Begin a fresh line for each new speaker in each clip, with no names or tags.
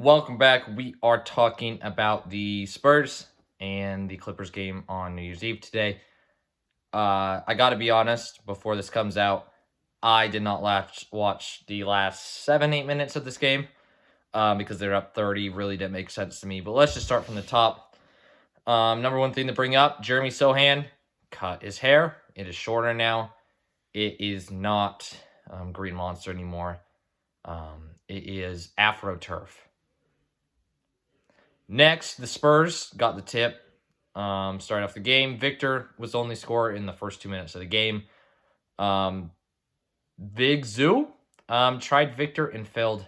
Welcome back. We are talking about the Spurs and the Clippers game on New Year's Eve today. I got to be honest, before this comes out, I did not watch the last 7-8 minutes of this game because they're up 30. Really didn't make sense to me. But let's just start from the top. Number one thing to bring up, Jeremy Sohan cut his hair. It is shorter now. It is not Green Monster anymore. It is Afro Turf. Next, the Spurs got the tip. Starting off the game, Victor was the only scorer in the first 2 minutes of the game. Big Zoo tried Victor and failed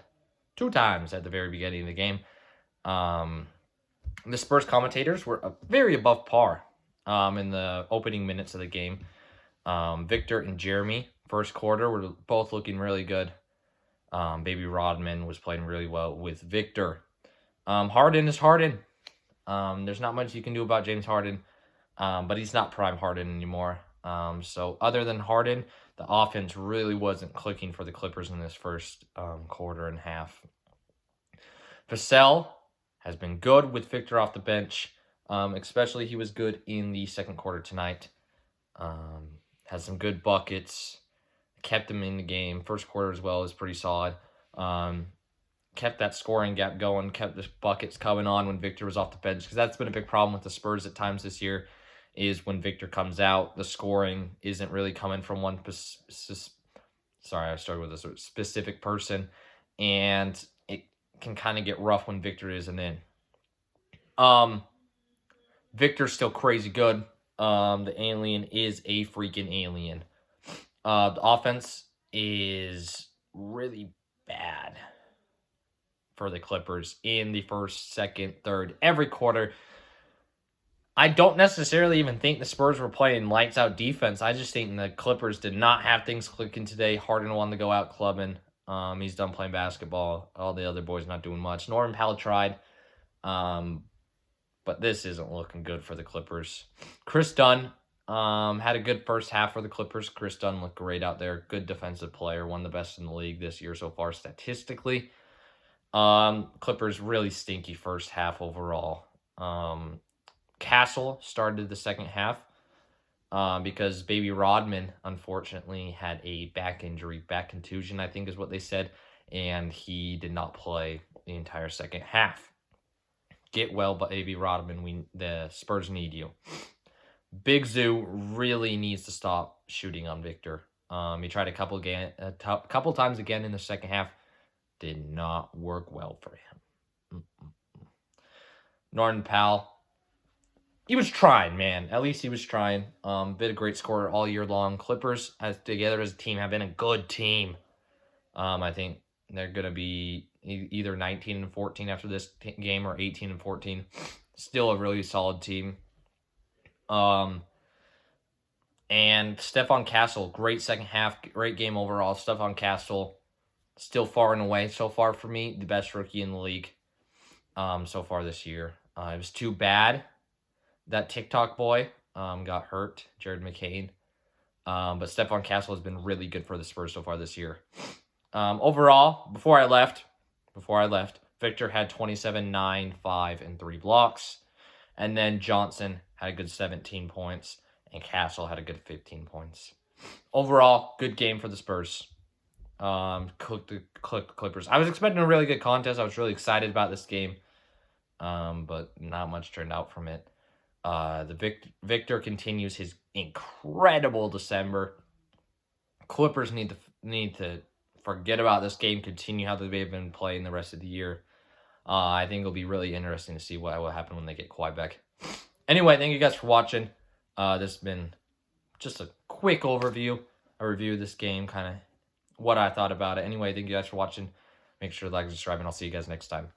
2 times at the very beginning of the game. The Spurs commentators were very above par in the opening minutes of the game. Victor and Jeremy, first quarter, were both looking really good. Baby Rodman was playing really well with Victor. Harden is Harden. There's not much you can do about James Harden, but he's not prime Harden anymore. So other than Harden, the offense really wasn't clicking for the Clippers in this first quarter and half. Vassell has been good with Victor off the bench. Especially he was good in the second quarter tonight. Has some good buckets. Kept him in the game. First quarter as well is pretty solid. Kept that scoring gap going, kept the buckets coming on when Victor was off the bench, because that's been a big problem with the Spurs at times this year, is when Victor comes out, the scoring isn't really coming from one specific person, and it can kind of get rough when Victor isn't in. Victor's still crazy good. The alien is a freaking alien. The offense is really bad for the Clippers in the first, second, third, every quarter. I don't necessarily even think the Spurs were playing lights out defense. I just think the Clippers did not have things clicking today. Harden wanted to go out clubbing. He's done playing basketball. All the other boys not doing much. Norman Powell tried. But this isn't looking good for the Clippers. Chris Dunn had a good first half for the Clippers. Chris Dunn looked great out there. Good defensive player. One of the best in the league this year so far statistically. Clippers really stinky first half overall. Castle started the second half because Baby Rodman unfortunately had a back contusion, I think is what they said, and he did not play the entire second half. Get well, Baby Rodman. The Spurs need you. Big Zoo really needs to stop shooting on Victor. He tried a couple times again in the second half. Did not work well for him. Norman Powell, he was trying, man. At least he was trying. Been a great scorer all year long. Clippers, together as a team, have been a good team. I think they're going to be either 19-14 after this game or 18-14. Still a really solid team. And Stephon Castle, great second half, great game overall. Stephon Castle, still far and away, so far for me, the best rookie in the league so far this year. It was too bad that TikTok boy got hurt, Jared McCain. But Stephon Castle has been really good for the Spurs so far this year. Overall, before I left, Victor had 27, 9, 5, and 3 blocks. And then Johnson had a good 17 points, and Castle had a good 15 points. Overall, good game for the Spurs. Cooked the Clippers. I was expecting a really good contest. I was really excited about this game, but not much turned out from it. The Victor continues his incredible December. Clippers need to forget about this game, continue how they've been playing the rest of the year. I think it'll be really interesting to see what will happen when they get Kawhi back. Anyway, thank you guys for watching. This has been just a quick overview, a review of this game, kind of what I thought about it. Anyway, thank you guys for watching. Make sure to like and subscribe, and I'll see you guys next time.